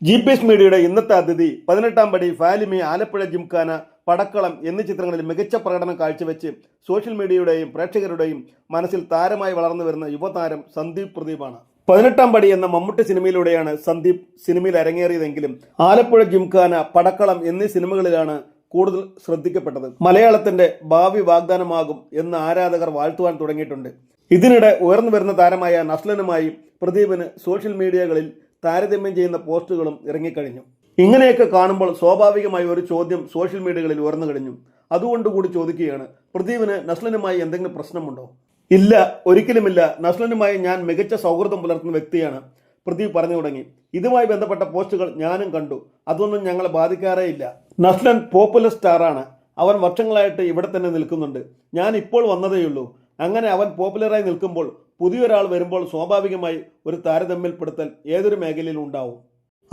GPS മീഡിയയുടെ ഇന്നത്തെ അതിഥി 18-ാം പടി, ഫാലിമി, ആലപ്പുഴ ജിംഖാന, പടക്കളം എന്നീ ചിത്രങ്ങളിൽ മികച്ച പ്രകടനം കാഴ്ചവെച്ച് സോഷ്യൽ മീഡിയയുടെയും പ്രേക്ഷകരുടെയും മനസ്സിൽ താരമായി വളർന്നു വരുന്ന യുവതാരം സന്ദീപ് പ്രദീപാണ്. 18-ാം പടി എന്ന മമ്മൂട്ടി സിനിമയിലൂടെയാണ് സന്ദീപ് സിനിമയിൽ അരങ്ങേറിയതെങ്കിലും ആലപ്പുഴ ജിംഖാന, പടക്കളം എന്നീ സിനിമകളിലാണ് കൂടുതൽ ശ്രദ്ധിക്കപ്പെട്ടത്. മലയാളത്തിന്റെ ഭാവി വാഗ്ദാനമാകും എന്ന് ആരാധകർ വാഴ്ത്തുവാൻ തുടങ്ങിയിട്ടുണ്ട്. ഇതിനിടെ ഉയർന്നു വരുന്ന താരമായ നസ്ലനുമായി പ്രദീപിന് സോഷ്യൽ മീഡിയകളിൽ താരതമ്യം ചെയ്യുന്ന പോസ്റ്റുകളും ഇറങ്ങിക്കഴിഞ്ഞു. ഇങ്ങനെയൊക്കെ കാണുമ്പോൾ സ്വാഭാവികമായി ഒരു ചോദ്യം സോഷ്യൽ മീഡിയകളിൽ ഉയർന്നു കഴിഞ്ഞു. അതുകൊണ്ടുകൂടി ചോദിക്കുകയാണ്, പ്രദീപിന് നസ്ലനുമായി എന്തെങ്കിലും പ്രശ്നമുണ്ടോ? ഇല്ല, ഒരിക്കലുമില്ല. നസ്ലനുമായി ഞാൻ മികച്ച സൗഹൃദം പുലർത്തുന്ന വ്യക്തിയാണ്, പ്രദീപ് പറഞ്ഞു തുടങ്ങി. ഇതുമായി ബന്ധപ്പെട്ട പോസ്റ്റുകൾ ഞാനും കണ്ടു. അതൊന്നും ഞങ്ങളെ ബാധിക്കാറേ ഇല്ല. നസ്ലൻ പോപ്പുലർ സ്റ്റാറാണ്. അവൻ വർഷങ്ങളായിട്ട് ഇവിടെ തന്നെ നിൽക്കുന്നുണ്ട്. ഞാൻ ഇപ്പോൾ വന്നതേയുള്ളൂ. അങ്ങനെ അവൻ പോപ്പുലറായി നിൽക്കുമ്പോൾ പുതിയൊരാൾ വരുമ്പോൾ സ്വാഭാവികമായി ഒരു താരതമ്യപ്പെടുത്തൽ ഏതൊരു മേഖലയിലും ഉണ്ടാവും.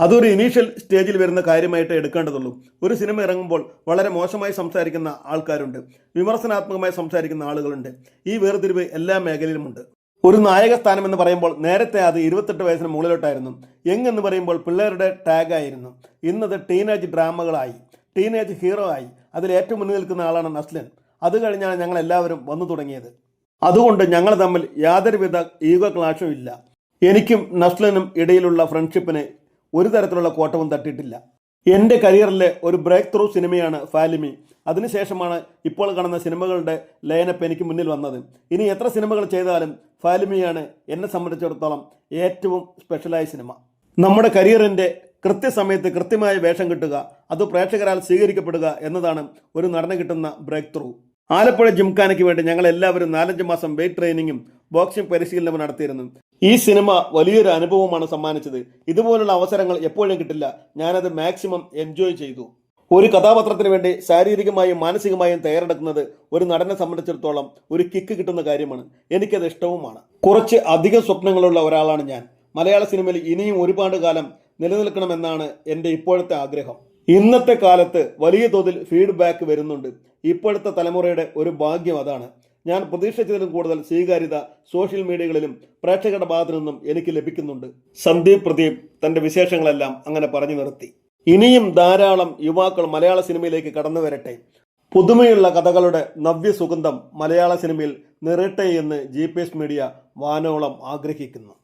അതൊരു ഇനീഷ്യൽ സ്റ്റേജിൽ വരുന്ന കാര്യമായിട്ട് എടുക്കേണ്ടതുള്ളൂ. ഒരു സിനിമ ഇറങ്ങുമ്പോൾ വളരെ മോശമായി സംസാരിക്കുന്ന ആൾക്കാരുണ്ട്, വിമർശനാത്മകമായി സംസാരിക്കുന്ന ആളുകളുണ്ട്. ഈ വേർതിരിവ് എല്ലാ മേഖലയിലുമുണ്ട്. ഒരു നായക സ്ഥാനം എന്ന് പറയുമ്പോൾ നേരത്തെ അത് 28 വയസ്സിന് മുകളിലോട്ടായിരുന്നു. യങ് എന്ന് പറയുമ്പോൾ പിള്ളേരുടെ ടാഗായിരുന്നു. ഇന്നത് ടീനേജ് ഡ്രാമകളായി, ടീനേജ് ഹീറോ ആയി. അതിൽ ഏറ്റവും മുന്നിൽ നിൽക്കുന്ന ആളാണ് നസ്ലൻ. അത് കഴിഞ്ഞാണ് ഞങ്ങൾ എല്ലാവരും വന്നു തുടങ്ങിയത്. അതുകൊണ്ട് ഞങ്ങൾ തമ്മിൽ യാതൊരുവിധ ഈഗോ ക്ലാഷും ഇല്ല. എനിക്കും നസ്ലനും ഇടയിലുള്ള ഫ്രണ്ട്ഷിപ്പിന് ഒരു തരത്തിലുള്ള കോട്ടവും തട്ടിയിട്ടില്ല. എൻ്റെ കരിയറിലെ ഒരു ബ്രേക്ക് ത്രൂ സിനിമയാണ് ഫാലിമി. അതിനുശേഷമാണ് ഇപ്പോൾ കാണുന്ന സിനിമകളുടെ ലൈനപ്പ് എനിക്ക് മുന്നിൽ വന്നത്. ഇനി എത്ര സിനിമകൾ ചെയ്താലും ഫാലിമിയാണ് എന്നെ സംബന്ധിച്ചിടത്തോളം ഏറ്റവും സ്പെഷ്യലായ സിനിമ. നമ്മുടെ കരിയറിൻ്റെ കൃത്യസമയത്ത് കൃത്യമായ വേഷം കിട്ടുക, അത് പ്രേക്ഷകരാൽ സ്വീകരിക്കപ്പെടുക എന്നതാണ് ഒരു നടന് കിട്ടുന്ന ബ്രേക്ക് ത്രൂ. ആലപ്പുഴ ജിംഖാനയ്ക്ക് വേണ്ടി ഞങ്ങൾ എല്ലാവരും 4-5 മാസം വെയിറ്റ് ട്രെയിനിങ്ങും ബോക്സിംഗ് പരിശീലനവും നടത്തിയിരുന്നു. ഈ സിനിമ വലിയൊരു അനുഭവമാണ് സമ്മാനിച്ചത്. ഇതുപോലുള്ള അവസരങ്ങൾ എപ്പോഴും കിട്ടില്ല. ഞാനത് മാക്സിമം എൻജോയ് ചെയ്തു. ഒരു കഥാപാത്രത്തിന് വേണ്ടി ശാരീരികമായും മാനസികമായും തയ്യാറെടുക്കുന്നത് ഒരു നടനെ സംബന്ധിച്ചിടത്തോളം ഒരു കിക്ക് കിട്ടുന്ന കാര്യമാണ്. എനിക്കത് ഇഷ്ടവുമാണ്. കുറച്ച് അധികം സ്വപ്നങ്ങളുള്ള ഒരാളാണ് ഞാൻ. മലയാള സിനിമയിൽ ഇനിയും ഒരുപാട് കാലം നിലനിൽക്കണമെന്നാണ് എൻ്റെ ഇപ്പോഴത്തെ ആഗ്രഹം. ഇന്നത്തെ കാലത്ത് വലിയ തോതിൽ ഫീഡ്ബാക്ക് വരുന്നുണ്ട്. ഇപ്പോഴത്തെ തലമുറയുടെ ഒരു ഭാഗ്യം അതാണ്. ഞാൻ പ്രതീക്ഷിച്ചതിലും കൂടുതൽ സ്വീകാര്യത സോഷ്യൽ മീഡിയകളിലും പ്രേക്ഷകരുടെ ഭാഗത്തു നിന്നും എനിക്ക് ലഭിക്കുന്നുണ്ട്. സന്ദീപ് പ്രദീപ് തന്റെ വിശേഷങ്ങളെല്ലാം അങ്ങനെ പറഞ്ഞു നിർത്തി. ഇനിയും ധാരാളം യുവാക്കൾ മലയാള സിനിമയിലേക്ക് കടന്നു വരട്ടെ. പുതുമയുള്ള കഥകളുടെ നവ്യ സുഗന്ധം മലയാള സിനിമയിൽ നിറയട്ടെ എന്ന് GPS മീഡിയ വാനോളം ആഗ്രഹിക്കുന്നു.